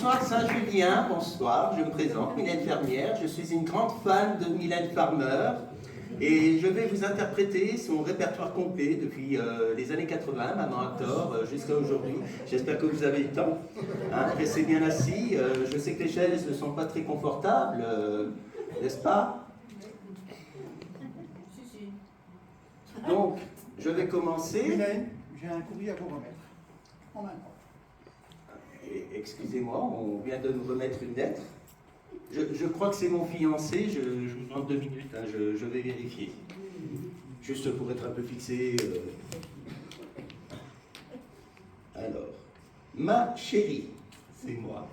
Bonsoir Saint-Julien, bonsoir, je me présente, Mylène Fermière, je suis une grande fan de Mylène Farmer et je vais vous interpréter son répertoire complet depuis les années 80, Maman a tort, jusqu'à aujourd'hui. J'espère que vous avez le temps, hein, restez bien assis, je sais que les chaises ne sont pas très confortables, n'est-ce pas? Donc, je vais commencer. Mylène, j'ai un courrier à vous remettre. En même temps. Excusez-moi, on vient de nous remettre une lettre. Je crois que c'est mon fiancé, je vous demande 2 minutes, hein, je vais vérifier. Juste pour être un peu fixé. Alors, ma chérie, c'est moi.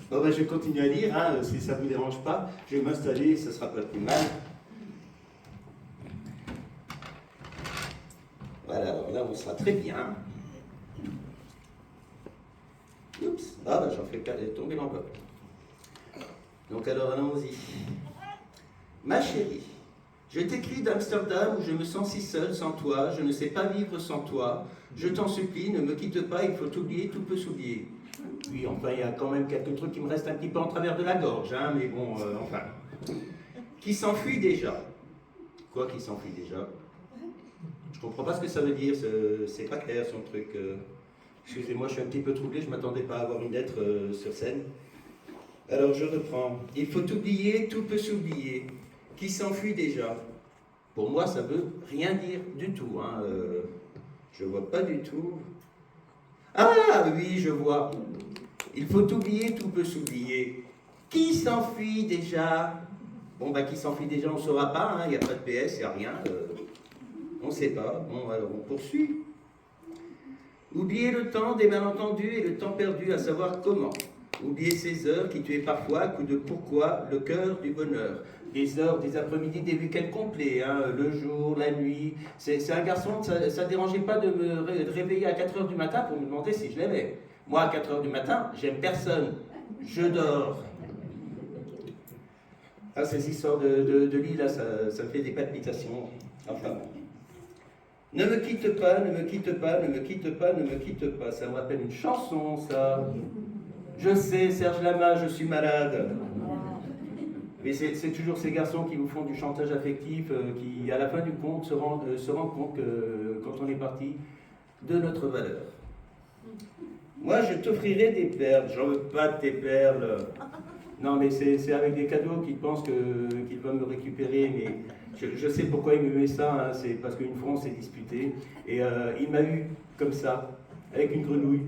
Bon, ben, je continue à lire, hein, si ça ne vous dérange pas. Je vais m'installer, ça ne sera pas plus mal. Voilà, alors là on sera très bien. Oups, ah ben j'en fais tomber l'enveloppe. Donc alors allons-y. Ma chérie, je t'écris d'Amsterdam où je me sens si seule sans toi, je ne sais pas vivre sans toi. Je t'en supplie, ne me quitte pas, il faut t'oublier, tout peut s'oublier. Oui, enfin il y a quand même quelques trucs qui me restent un petit peu en travers de la gorge, hein, mais bon, enfin. Qui s'enfuit déjà. Quoi qui s'enfuit déjà? Je comprends pas ce que ça veut dire, c'est pas clair son truc. Excusez-moi, je suis un petit peu troublé, je m'attendais pas à avoir une lettre sur scène. Alors je reprends. Il faut oublier, tout peut s'oublier. Qui s'enfuit déjà? Pour moi, ça veut rien dire du tout. Hein. Je vois pas du tout. Ah oui, je vois. Il faut oublier, tout peut s'oublier. Qui s'enfuit déjà? Bon, bah qui s'enfuit déjà, on ne saura pas. Il n'y a pas de PS, il n'y a rien. On ne sait pas. Bon, alors on poursuit. Oublier le temps des malentendus et le temps perdu, à savoir comment. Oublier ces heures qui tuaient parfois, à coup de pourquoi, le cœur du bonheur. Des heures, des après-midi, des week-ends complets, hein, le jour, la nuit. C'est un garçon, ça ne dérangeait pas de me réveiller à 4 heures du matin pour me demander si je l'aimais. Moi, à 4 heures du matin, j'aime personne. Je dors. Ah, ces histoires de lit, là, ça me fait des palpitations. Enfin bon. Ne me quitte pas, ne me quitte pas, ne me quitte pas, ne me quitte pas. Ça me rappelle une chanson, ça. Je sais, Serge Lama, je suis malade. Mais c'est toujours ces garçons qui vous font du chantage affectif, qui, à la fin du compte, se rendent compte que, quand on est parti, de notre valeur. Moi, je t'offrirai des perles. J'en veux pas de tes perles. Non, mais c'est avec des cadeaux qu'ils pensent qu'ils vont me récupérer, mais je sais pourquoi il me met ça, hein, c'est parce qu'une fois on s'est disputé, et il m'a eu comme ça, avec une grenouille.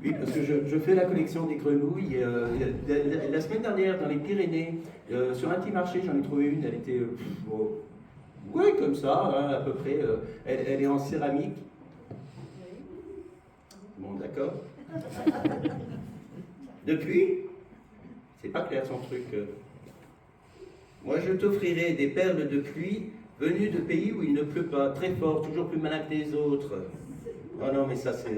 Oui, parce que je fais la collection des grenouilles, la semaine dernière, dans les Pyrénées, sur un petit marché, j'en ai trouvé une, elle était, ouais, comme ça, hein, à peu près, elle est en céramique. Bon, d'accord. Depuis, c'est pas clair son truc. Moi, je t'offrirai des perles de pluie venues de pays où il ne pleut pas, très fort, toujours plus malin que les autres. Oh non, mais ça, c'est...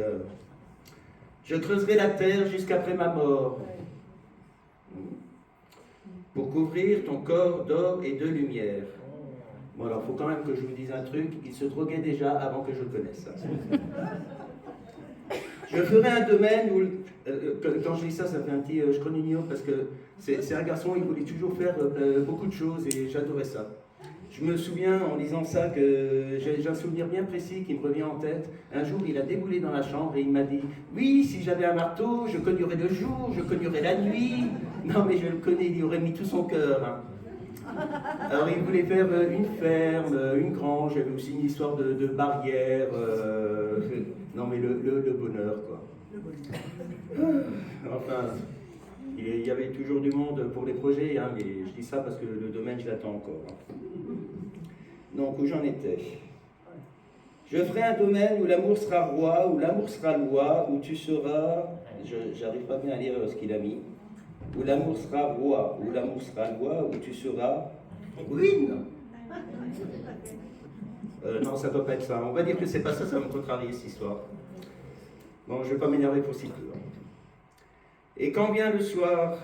Je creuserai la terre jusqu'après ma mort pour couvrir ton corps d'or et de lumière. Bon, alors, il faut quand même que je vous dise un truc. Il se droguait déjà avant que je le connaisse. Je ferai un domaine où... quand je dis ça, ça fait un petit scrognignon, parce que c'est un garçon, il voulait toujours faire beaucoup de choses, et j'adorais ça. Je me souviens, en lisant ça, que j'ai un souvenir bien précis qui me revient en tête. Un jour, il a déboulé dans la chambre et il m'a dit « Oui, si j'avais un marteau, je cognerais le jour, je cognerais la nuit. » Non, mais je le connais, il y aurait mis tout son cœur. Hein. Alors, il voulait faire une ferme, une grange, il y avait aussi une histoire de barrière. Non, mais le bonheur, quoi. Enfin, il y avait toujours du monde pour les projets, hein, mais je dis ça parce que le domaine, je l'attends encore. Hein. Donc, où j'en étais? Je ferai un domaine où l'amour sera roi, où l'amour sera loi, où tu seras... J'arrive pas bien à lire ce qu'il a mis. Où l'amour sera roi, où l'amour sera loi, où tu seras... ruine. Non, ça ne peut pas être ça. On va dire que c'est pas ça, ça va me contrarier cette histoire. Bon, je ne vais pas m'énerver pour si peu. Et quand vient le soir...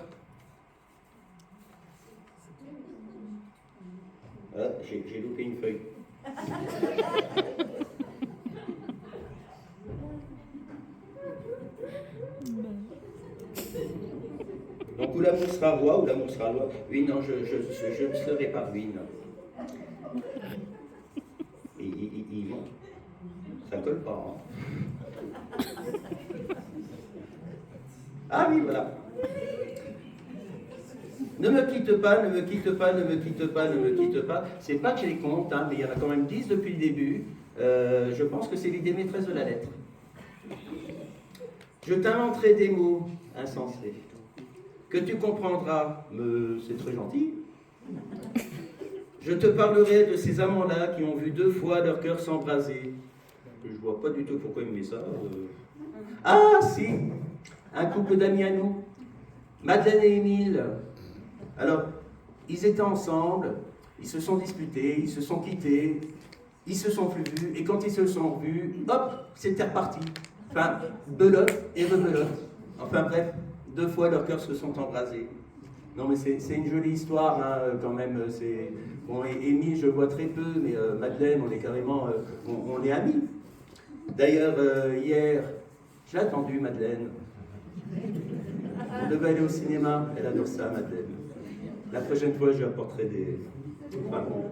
Ah, j'ai loupé une feuille. l'amour sera roi, ou l'amour sera loi. Oui, non, je ne serai pas ruine. Et bon, ça colle pas. Hein. Ah oui, voilà. Ne me quitte pas, ne me quitte pas, ne me quitte pas, ne me quitte pas. C'est pas que je les compte, hein, mais il y en a quand même 10 depuis le début. Je pense que c'est l'idée maîtresse de la lettre. Je t'inventerai des mots insensés que tu comprendras, mais c'est très gentil. Je te parlerai de ces amants-là qui ont vu 2 fois leur cœur s'embraser. Je vois pas du tout pourquoi il met ça. Ah, si, un couple d'amis à nous, Madeleine et Émile. Alors, ils étaient ensemble, ils se sont disputés, ils se sont quittés, ils se sont plus vus, et quand ils se sont revus, hop, c'était reparti. Enfin, belote et rebelote. Enfin bref, 2 fois leurs cœurs se sont embrasés. Non mais c'est une jolie histoire hein, quand même. Bon, Émile, je le vois très peu, mais Madeleine, on est carrément, on est amis. D'ailleurs, hier, j'ai attendu Madeleine. On devait aller au cinéma, elle adore ça, Madeleine. La prochaine fois, je lui apporterai des... Enfin, bon.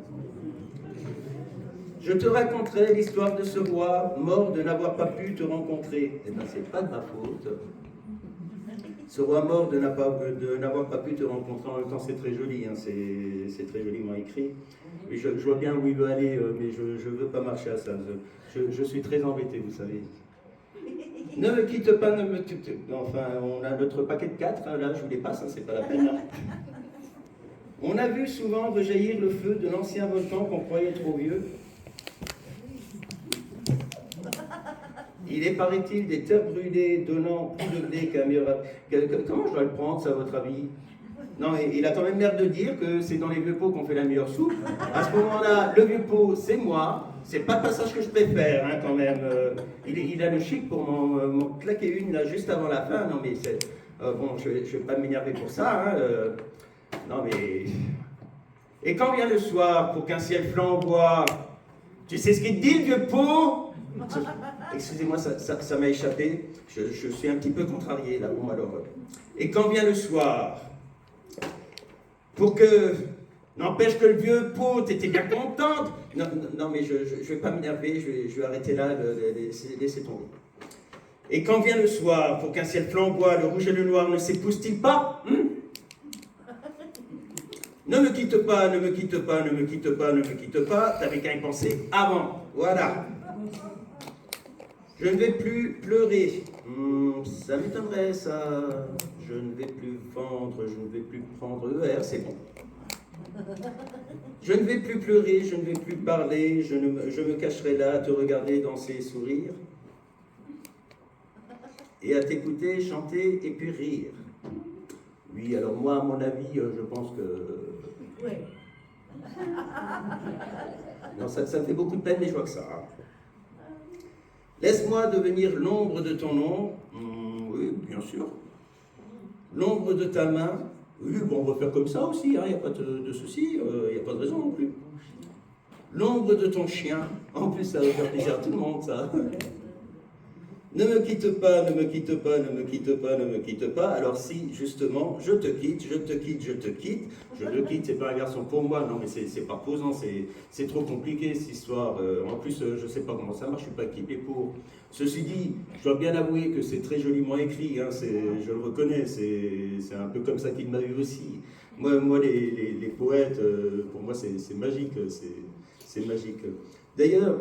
Je te raconterai l'histoire de ce roi, mort de n'avoir pas pu te rencontrer. Eh bien, c'est pas de ma faute. Ce roi mort de n'avoir pas pu te rencontrer, en même temps, c'est très joli, hein, c'est très joliment écrit. Mais je vois bien où il veut aller, mais je ne veux pas marcher à ça. Je suis très embêté, vous savez. Ne me quitte pas, ne me quitte pas. Enfin, on a notre paquet de 4, hein, là, je vous les passe, hein, c'est pas la peine. Hein. On a vu souvent rejaillir le feu de l'ancien volcan qu'on croyait trop vieux. Il est, paraît-il, des terres brûlées donnant plus de blé qu'un meilleur... Comment je dois le prendre, ça, à votre avis? Non, mais il a quand même l'air de dire que c'est dans les vieux pots qu'on fait la meilleure soupe. À ce moment-là, le vieux pot, c'est moi. C'est pas le passage que je préfère, hein, quand même. Il a le chic pour m'en claquer une, là, juste avant la fin. Non, mais c'est... bon, je vais pas m'énerver pour ça, hein. Non, mais... Et quand vient le soir, pour qu'un ciel flamboie, tu sais ce qu'il dit, le vieux pot? Excusez-moi, ça m'a échappé. Je suis un petit peu contrarié, là. Bon, alors... Et quand vient le soir, pour que... N'empêche que le vieux pot, t'étais bien contente. Non, mais je vais pas m'énerver, je vais arrêter là, laisser tomber. Et quand vient le soir, pour qu'un ciel flamboie, le rouge et le noir ne s'épousent-ils pas, Ne me quitte pas, ne me quitte pas, ne me quitte pas, ne me quitte pas, t'avais qu'à y penser avant. Voilà. Je ne vais plus pleurer. Ça m'étonnerait, ça. Je ne vais plus vendre, je ne vais plus prendre ER, c'est bon. Je ne vais plus pleurer, je ne vais plus parler, je me cacherai là à te regarder danser et sourire. Et à t'écouter chanter et puis rire. Oui, alors moi, à mon avis, je pense que... Oui. Non, ça me fait beaucoup de peine, mais je vois que ça. Hein. Laisse-moi devenir l'ombre de ton ombre. Oui, bien sûr. L'ombre de ta main. Oui, bon, on va faire comme ça aussi, il n'y a pas de souci, il n'y a pas de raison non plus. L'ombre de ton chien. En plus, ça va faire plaisir à tout le monde, ça. Ne me quitte pas, ne me quitte pas, ne me quitte pas, ne me quitte pas. Alors si, justement, je te quitte, je te quitte, je te quitte. Je le quitte, c'est pas un garçon pour moi. Non, mais c'est pas posant, c'est trop compliqué, cette histoire. En plus, je sais pas comment ça marche, je suis pas équipé pour. Ceci dit, je dois bien avouer que c'est très joliment écrit, hein, je le reconnais, c'est un peu comme ça qu'il m'a eu aussi. Moi les poètes, pour moi, c'est magique, c'est magique. D'ailleurs,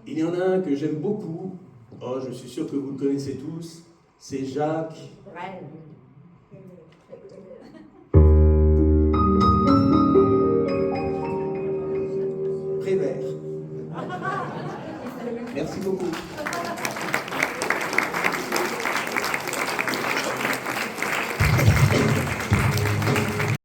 il y en a un que j'aime beaucoup. Oh, je suis sûr que vous le connaissez tous, c'est Jacques Prévert. Merci beaucoup.